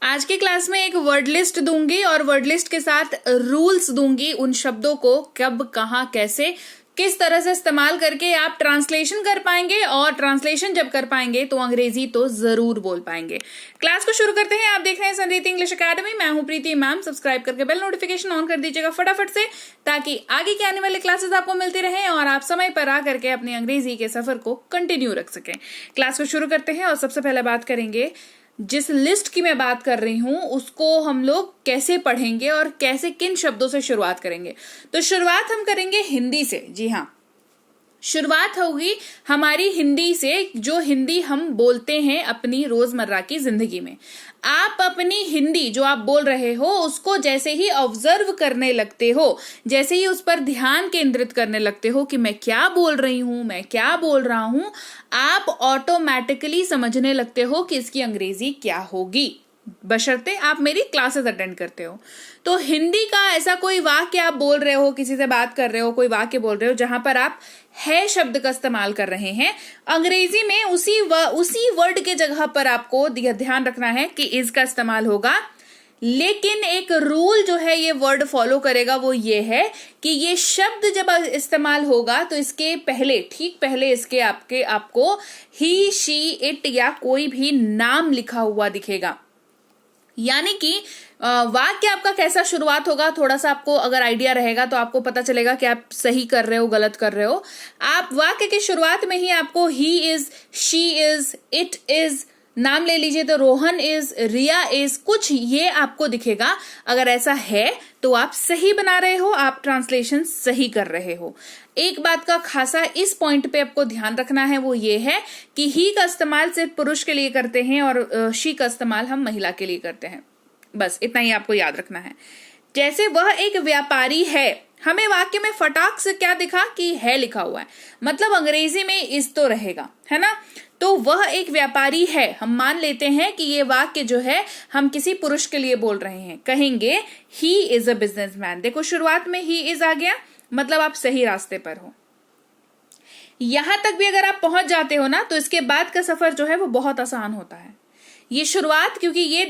आज की क्लास में एक वर्ड लिस्ट दूंगी और वर्ड लिस्ट के साथ रूल्स दूंगी उन शब्दों को कब, कहां, कैसे, किस तरह से इस्तेमाल करके आप ट्रांसलेशन कर पाएंगे और ट्रांसलेशन जब कर पाएंगे तो अंग्रेजी तो जरूर बोल पाएंगे। क्लास को शुरू करते हैं। आप देख रहे हैं संरीति इंग्लिश अकेडमी। मैं हूं प्रीति मैम। सब्सक्राइब करके बेल नोटिफिकेशन ऑन कर दीजिएगा फटाफट से, ताकि आगे के आने वाले क्लासेस आपको मिलती रहें और आप समय पर आ करके अपने अंग्रेजी के सफर को कंटिन्यू रख सकें। क्लास को शुरू करते हैं और सबसे पहले बात करेंगे जिस लिस्ट की मैं बात कर रही हूं उसको हम लोग कैसे पढ़ेंगे और कैसे किन शब्दों से शुरुआत करेंगे। तो शुरुआत हम करेंगे हिंदी से। जी हाँ, शुरुआत होगी हमारी हिंदी से, जो हिंदी हम बोलते हैं अपनी रोजमर्रा की जिंदगी में। आप अपनी हिंदी जो आप बोल रहे हो उसको जैसे ही ऑब्जर्व करने लगते हो, जैसे ही उस पर ध्यान केंद्रित करने लगते हो कि मैं क्या बोल रही हूं, मैं क्या बोल रहा हूं, आप ऑटोमेटिकली समझने लगते हो कि इसकी अंग्रेजी क्या होगी, बशर्ते आप मेरी क्लासेस अटेंड करते हो। तो हिंदी का ऐसा कोई वाक्य आप बोल रहे हो, किसी से बात कर रहे हो, कोई वाक्य बोल रहे हो जहां पर आप है शब्द का इस्तेमाल कर रहे हैं, अंग्रेजी में उसी वर्ड के जगह पर आपको ध्यान रखना है कि इज का इस्तेमाल होगा। लेकिन एक रूल जो है ये वर्ड फॉलो करेगा, वो ये है कि ये शब्द जब इस्तेमाल होगा तो इसके पहले, ठीक पहले इसके आपको ही, शी, इट या कोई भी नाम लिखा हुआ दिखेगा। यानी कि वाक्य आपका कैसा शुरुआत होगा, थोड़ा सा आपको अगर आइडिया रहेगा तो आपको पता चलेगा कि आप सही कर रहे हो, गलत कर रहे हो। आप वाक्य की शुरुआत में ही आपको he is, she is, it is, नाम ले लीजिए तो रोहन इज, रिया इज, कुछ ये आपको दिखेगा। अगर ऐसा है तो आप सही बना रहे हो, आप ट्रांसलेशन सही कर रहे हो। एक बात का खासा इस पॉइंट पे आपको ध्यान रखना है, वो ये है कि ही का इस्तेमाल सिर्फ पुरुष के लिए करते हैं और शी का इस्तेमाल हम महिला के लिए करते हैं। बस इतना ही आपको याद रखना है। जैसे वह एक व्यापारी है, हमें वाक्य में फटाक से क्या दिखा कि है लिखा हुआ है, मतलब अंग्रेजी में इज तो रहेगा, है ना। तो वह एक व्यापारी है, हम मान लेते हैं कि ये वाक्य जो है हम किसी पुरुष के लिए बोल रहे हैं। कहेंगे ही इज अ बिजनेसमैन। देखो शुरुआत में ही इज आ गया, मतलब आप सही रास्ते पर हो। यहां तक भी अगर आप पहुंच जाते हो ना तो इसके बाद का सफर जो है वो बहुत आसान होता है। ये शुरुआत, क्योंकि ये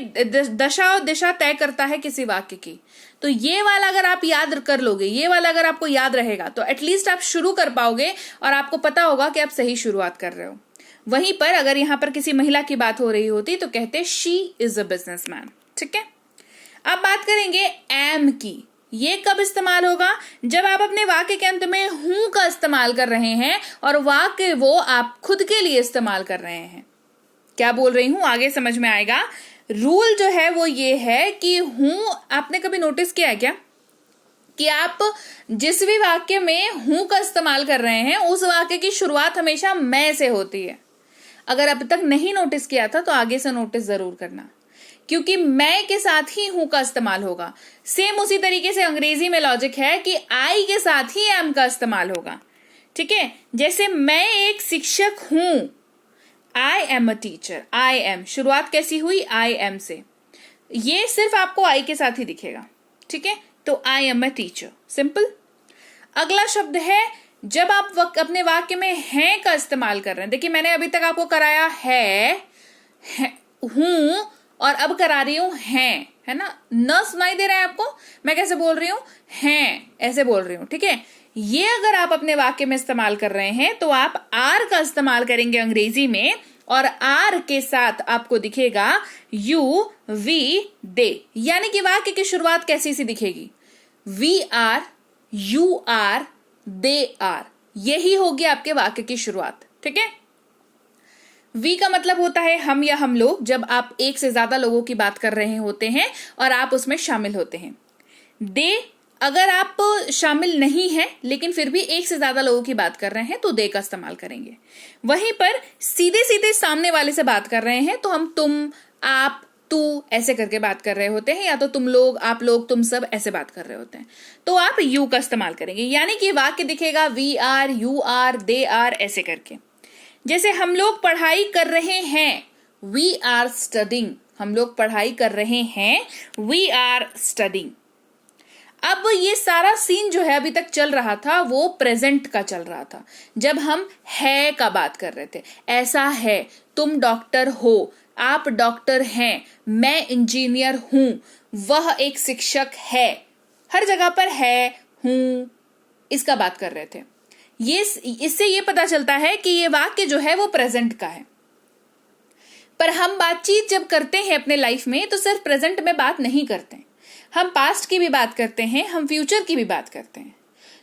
दशा और दिशा तय करता है किसी वाक्य की, तो ये वाला अगर आप याद कर लोगे, ये वाला अगर आपको याद रहेगा तो एटलीस्ट आप शुरू कर पाओगे और आपको पता होगा कि आप सही शुरुआत कर रहे हो। वहीं पर अगर यहां पर किसी महिला की बात हो रही होती तो कहते शी इज अ बिजनेसमैन। ठीक है, अब बात करेंगे एम की। ये कब इस्तेमाल होगा? जब आप अपने वाक्य के अंत में हूं का इस्तेमाल कर रहे हैं और वाक्य वो आप खुद के लिए इस्तेमाल कर रहे हैं। क्या बोल रही हूं आगे समझ में आएगा। रूल जो है वो ये है कि हूं, आपने कभी नोटिस किया है क्या कि आप जिस भी वाक्य में हूं का इस्तेमाल कर रहे हैं उस वाक्य की शुरुआत हमेशा मैं से होती है। अगर अब तक नहीं नोटिस किया था तो आगे से नोटिस जरूर करना, क्योंकि मैं के साथ ही हूं का इस्तेमाल होगा। सेम उसी तरीके से अंग्रेजी में लॉजिक है कि आई के साथ ही एम का इस्तेमाल होगा। ठीक है, जैसे मैं एक शिक्षक हूं, I am a teacher, I am, शुरुआत कैसी हुई? आई एम से। ये सिर्फ आपको आई के साथ ही दिखेगा। ठीक है, तो I am a teacher, simple. अगला शब्द है जब आप अपने वाक्य में हैं का इस्तेमाल कर रहे हैं। देखिए मैंने अभी तक आपको कराया है, हूं, और अब करा रही हूं है ना। न सुनाई दे रहा है आपको मैं कैसे बोल रही हूं? हैं, ऐसे बोल रही हूं। ठीक है, ये अगर आप अपने वाक्य में इस्तेमाल कर रहे हैं तो आप आर का इस्तेमाल करेंगे अंग्रेजी में, और आर के साथ आपको दिखेगा यू, वी, दे। यानी कि वाक्य की शुरुआत कैसी सी दिखेगी? We are, you are, they are, यही होगी आपके वाक्य की शुरुआत। ठीक है, वी का मतलब होता है हम या हम लोग, जब आप एक से ज्यादा लोगों की बात कर रहे होते हैं और आप उसमें शामिल होते हैं। दे, अगर आप शामिल नहीं हैं लेकिन फिर भी एक से ज्यादा लोगों की बात कर रहे हैं तो दे का इस्तेमाल करेंगे। वहीं पर सीधे सीधे सामने वाले से बात कर रहे हैं तो हम तुम, आप, तू ऐसे करके बात कर रहे होते हैं, या तो तुम लोग, आप लोग, तुम सब ऐसे बात कर रहे होते हैं तो आप यू का इस्तेमाल करेंगे। यानी कि वाक्य दिखेगा we are, you are, they are, ऐसे करके। जैसे हम लोग पढ़ाई कर रहे हैं, वी आर स्टडिंग, हम लोग पढ़ाई कर रहे हैं, वी आर स्टडिंग। अब ये सारा सीन जो है अभी तक चल रहा था वो प्रेजेंट का चल रहा था, जब हम है का बात कर रहे थे। ऐसा है, तुम डॉक्टर हो, आप डॉक्टर हैं, मैं इंजीनियर हूं, वह एक शिक्षक है, हर जगह पर है, हूं, इसका बात कर रहे थे। इससे ये पता चलता है कि ये वाक्य जो है वो प्रेजेंट का है। पर हम बातचीत जब करते हैं अपने लाइफ में तो सिर्फ प्रेजेंट में बात नहीं करते, हम पास्ट की भी बात करते हैं, हम फ्यूचर की भी बात करते हैं।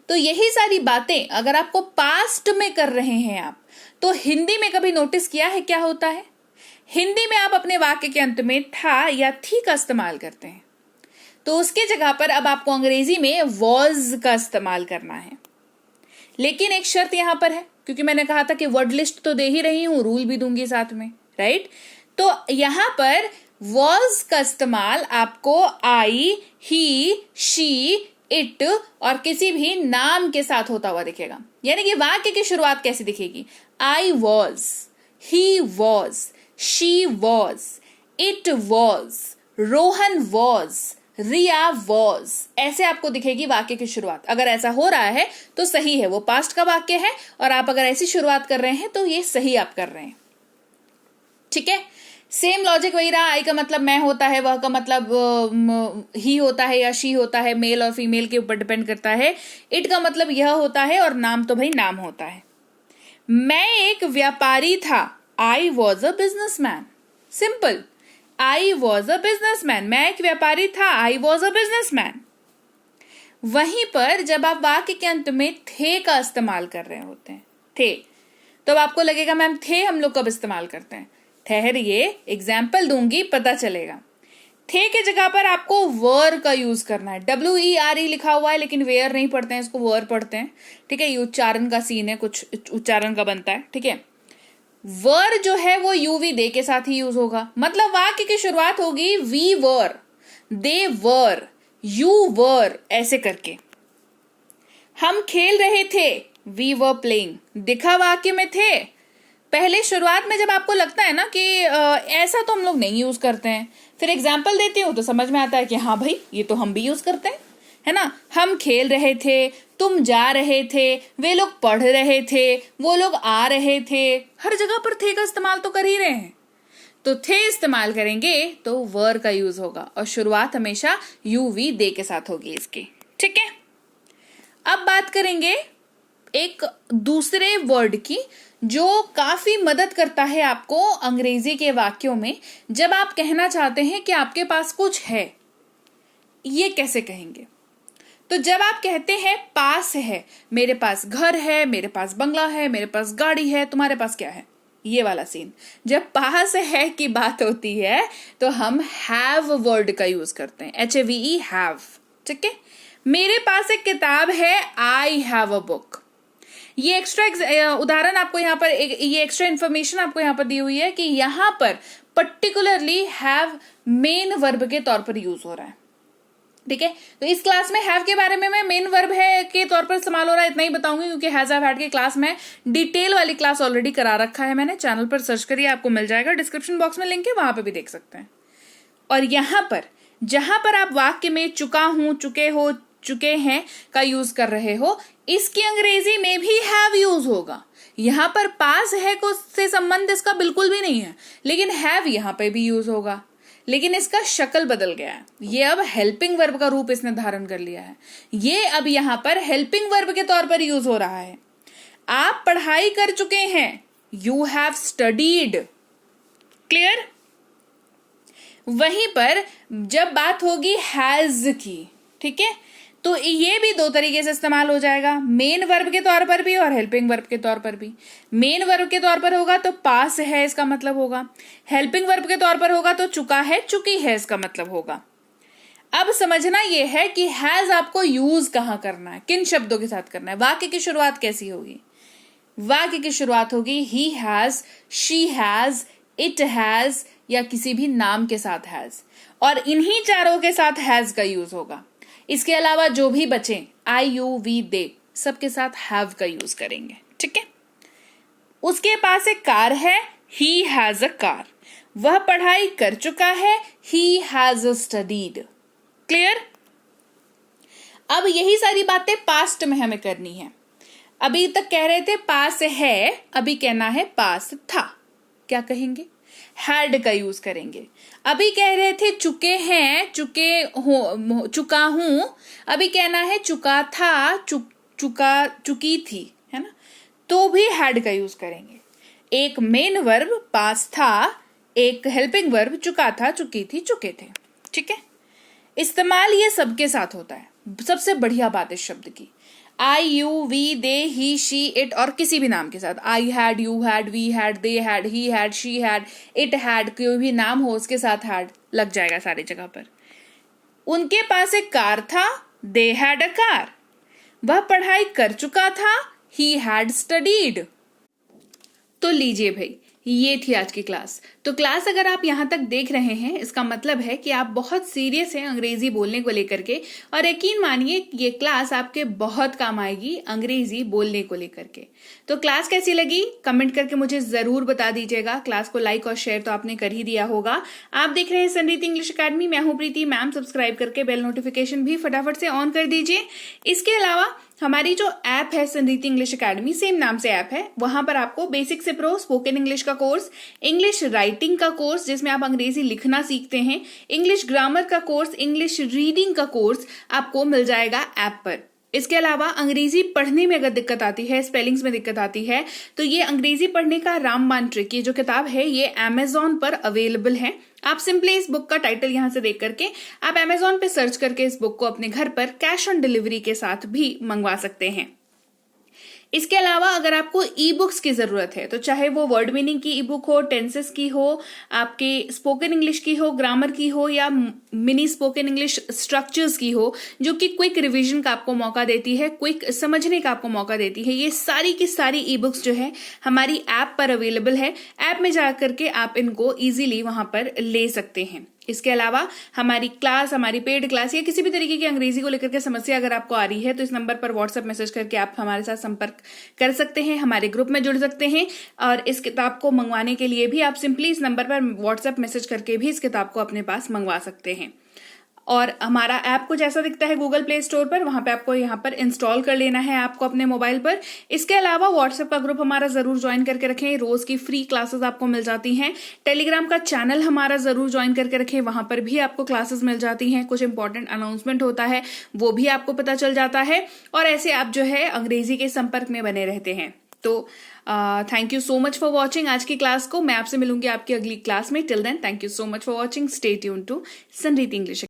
तो यही सारी बातें अगर आपको पास्ट में कर रहे हैं आप, तो हिंदी में कभी नोटिस किया है क्या होता है? हिंदी में आप अपने वाक्य के अंत में था या थी का इस्तेमाल करते हैं, तो उसके जगह पर अब आपको अंग्रेजी में वॉज का इस्तेमाल करना है। लेकिन एक शर्त यहां पर है, क्योंकि मैंने कहा था कि वर्ड लिस्ट तो दे ही रही हूं, रूल भी दूंगी साथ में, राइट? तो यहां पर वॉज का इस्तेमाल आपको आई, ही, शी, इट और किसी भी नाम के साथ होता हुआ दिखेगा। यानी कि वाक्य की शुरुआत कैसी दिखेगी? I was, he was, she was, it was, Rohan was, Riya was, ऐसे आपको दिखेगी वाक्य की शुरुआत। अगर ऐसा हो रहा है तो सही है, वो पास्ट का वाक्य है, और आप अगर ऐसी शुरुआत कर रहे हैं तो ये सही आप कर रहे हैं। ठीक है, सेम लॉजिक वही रहा। आई का मतलब मैं होता है, वह का मतलब ही होता है या शी होता है, मेल और फीमेल के ऊपर डिपेंड करता है। इट का मतलब यह होता है, और नाम तो भाई नाम होता है। मैं एक व्यापारी था, I was a businessman. Simple, I was a businessman, मैं एक व्यापारी था, आई वॉज अ बिजनेसमैन। वहीं पर जब आप वाक्य के अंत में थे का इस्तेमाल कर रहे होते हैं, थे, तो आपको लगेगा मैम थे हम लोग कब इस्तेमाल करते हैं? ठहरिए, एग्जाम्पल दूंगी, पता चलेगा। थे के जगह पर आपको वर का यूज करना है। WERE लिखा हुआ है, लेकिन वेयर नहीं पढ़ते हैं, इसको वर पढ़ते हैं। ठीक है, ये उच्चारण का सीन है, कुछ उच्चारण का बनता है। ठीक है, वर जो है वो UV दे के साथ ही यूज होगा। मतलब वाक्य की शुरुआत होगी we were, they were, you were, ऐसे करके। हम खेल रहे थे, वी वर प्लेइंग, दिखा वाक्य में थे। पहले शुरुआत में जब आपको लगता है ना कि ऐसा तो हम लोग नहीं यूज करते हैं, फिर एग्जाम्पल देती हूं तो समझ में आता है कि हाँ भाई ये तो हम भी यूज करते हैं, है ना। हम खेल रहे थे, तुम जा रहे थे, वे लोग पढ़ रहे थे, वो लोग आ रहे थे, हर जगह पर थे का इस्तेमाल तो कर ही रहे हैं। तो थे इस्तेमाल करेंगे तो वर का यूज होगा, और शुरुआत हमेशा UV दे के साथ होगी इसकी। ठीक है, अब बात करेंगे एक दूसरे वर्ड की जो काफी मदद करता है आपको अंग्रेजी के वाक्यों में। जब आप कहना चाहते हैं कि आपके पास कुछ है, ये कैसे कहेंगे? तो जब आप कहते हैं पास है, मेरे पास घर है, मेरे पास बंगला है, मेरे पास गाड़ी है, तुम्हारे पास क्या है, ये वाला सीन। जब पास है की बात होती है तो हम हैव वर्ड का यूज करते हैं, HAVE, हैव। ठीक है, मेरे पास एक किताब है, आई हैव अ बुक। ये एक्स्ट्रा उदाहरण आपको यहाँ पर ये एक्स्ट्रा इंफॉर्मेशन आपको यहाँ पर दी हुई है कि यहाँ पर पर्टिकुलरली हैव मेन वर्ब के तौर पर यूज हो रहा है। ठीक है, तो इस क्लास में हैव के बारे में मैं मेन वर्ब है के तौर पर इस्तेमाल हो रहा है इतना ही बताऊंगी, क्योंकि हैज हैव हैड की क्लास में डिटेल वाली क्लास ऑलरेडी करा रखा है मैंने। चैनल पर सर्च करिए, आपको मिल जाएगा, डिस्क्रिप्शन बॉक्स में लिंक है, वहां पे भी देख सकते हैं। और यहाँ पर जहां पर आप वाक्य में चुका हूं, चुके हो, चुके हैं का यूज कर रहे हो, इसकी अंग्रेजी में भी हैव यूज होगा। यहां पर पास है को से संबंध इसका बिल्कुल भी नहीं है, लेकिन हैव यहां पे भी यूज होगा। लेकिन इसका शक्ल बदल गया है, ये अब हेल्पिंग वर्ब का रूप इसने धारण कर लिया है। ये अब यहां पर हेल्पिंग वर्ब के तौर पर यूज हो रहा है। आप पढ़ाई कर चुके हैं, यू हैव स्टडीड। क्लियर? वहीं पर जब बात होगी हैज की, ठीक है, तो ये भी दो तरीके से इस्तेमाल हो जाएगा, मेन वर्ब के तौर पर भी और हेल्पिंग वर्ब के तौर पर भी। मेन वर्ब के तौर पर होगा तो पास है इसका मतलब होगा, हेल्पिंग वर्ब के तौर पर होगा तो चुका है, चुकी है इसका मतलब होगा। अब समझना यह है कि हैज आपको यूज कहां करना है, किन शब्दों के साथ करना है। वाक्य की शुरुआत कैसी होगी? वाक्य की शुरुआत होगी he has, she has, it has, या किसी भी नाम के साथ हैज, और इन्हीं चारों के साथ हैज का यूज होगा। इसके अलावा जो भी बचे, आई, यू, वी, दे, सबके साथ हैव का यूज करेंगे। ठीक है, उसके पास एक कार है, ही हैज अ कार। वह पढ़ाई कर चुका है, ही हैज स्टडीड। क्लियर? अब यही सारी बातें पास्ट में हमें करनी है। अभी तक कह रहे थे पास है, अभी कहना है पास था। क्या कहेंगे? हैड का यूज करेंगे। अभी कह रहे थे चुके हैं, चुका हूं, अभी कहना है चुका था, चुकी थी, है ना, तो भी हैड का यूज करेंगे। एक मेन वर्ब पास था, एक हेल्पिंग वर्ब चुका था, चुकी थी, चुके थे। ठीक है, इस्तेमाल ये सबके साथ होता है। सबसे बढ़िया बात इस शब्द की, I, you, we, they, he, she, it और किसी भी नाम के साथ, I had, you had, we had, they had, he had, she had, it had, कोई भी नाम हो उसके साथ हैड लग जाएगा सारी जगह पर। उनके पास एक कार था, दे हैड अ कार। वह पढ़ाई कर चुका था, ही हैड स्टडीड। तो लीजिए भाई, ये थी आज की क्लास। तो क्लास अगर आप यहाँ तक देख रहे हैं, इसका मतलब है कि आप बहुत सीरियस हैं अंग्रेजी बोलने को लेकर के, और यकीन मानिए ये क्लास आपके बहुत काम आएगी अंग्रेजी बोलने को लेकर के। तो क्लास कैसी लगी कमेंट करके मुझे जरूर बता दीजिएगा। क्लास को लाइक और शेयर तो आपने कर ही दिया होगा। आप देख रहे हैं संरीति इंग्लिश अकेडमी, मैं हूं प्रीति मैम। सब्सक्राइब करके बेल नोटिफिकेशन भी फटाफट से ऑन कर दीजिए। इसके अलावा हमारी जो ऐप है संरीति इंग्लिश अकेडमी, सेम नाम से ऐप है, वहां पर आपको बेसिक से प्रो स्पोकन इंग्लिश का कोर्स, इंग्लिश राइटिंग का कोर्स जिसमें आप अंग्रेजी लिखना सीखते हैं, इंग्लिश ग्रामर का कोर्स, इंग्लिश रीडिंग का कोर्स आपको मिल जाएगा ऐप पर। इसके अलावा अंग्रेजी पढ़ने में अगर दिक्कत आती है, स्पेलिंग्स में दिक्कत आती है, तो ये अंग्रेजी पढ़ने का रामबाण ट्रिक, ये जो किताब है ये अमेजॉन पर अवेलेबल है। आप सिंपली इस बुक का टाइटल यहां से देख करके आप अमेजॉन पे सर्च करके इस बुक को अपने घर पर कैश ऑन डिलीवरी के साथ भी मंगवा सकते हैं। इसके अलावा अगर आपको ई बुक्स की जरूरत है, तो चाहे वो वर्ड मीनिंग की ई बुक हो, टेंसेस की हो, आपके स्पोकन इंग्लिश की हो, ग्रामर की हो, या मिनी स्पोकन इंग्लिश स्ट्रक्चर्स की हो, जो कि क्विक रिवीजन का आपको मौका देती है, क्विक समझने का आपको मौका देती है, ये सारी की सारी ई बुक्स जो है हमारी ऐप पर अवेलेबल है। ऐप में जाकर के आप इनको इजीली वहां पर ले सकते हैं। इसके अलावा हमारी क्लास, हमारी पेड क्लास या किसी भी तरीके की अंग्रेजी को लेकर के समस्या अगर आपको आ रही है, तो इस नंबर पर व्हाट्सएप मैसेज करके आप हमारे साथ संपर्क कर सकते हैं, हमारे ग्रुप में जुड़ सकते हैं। और इस किताब को मंगवाने के लिए भी आप सिंपली इस नंबर पर व्हाट्सएप मैसेज करके भी इस किताब को अपने पास मंगवा सकते हैं। और हमारा ऐप कुछ ऐसा दिखता है गूगल प्ले स्टोर पर, वहां पे आपको यहाँ पर इंस्टॉल कर लेना है आपको अपने मोबाइल पर। इसके अलावा व्हाट्सएप का ग्रुप हमारा जरूर ज्वाइन करके रखें, रोज की फ्री क्लासेस आपको मिल जाती हैं। टेलीग्राम का चैनल हमारा जरूर ज्वाइन करके रखें, वहां पर भी आपको क्लासेस मिल जाती हैं, कुछ इंपॉर्टेंट अनाउंसमेंट होता है वो भी आपको पता चल जाता है, और ऐसे आप जो है अंग्रेजी के संपर्क में बने रहते हैं। तो thank you so much for watching आज की क्लास को। मैं आपसे मिलूंगी आपकी अगली क्लास में। Till then thank you so much for watching. Stay tuned to Sanriti English.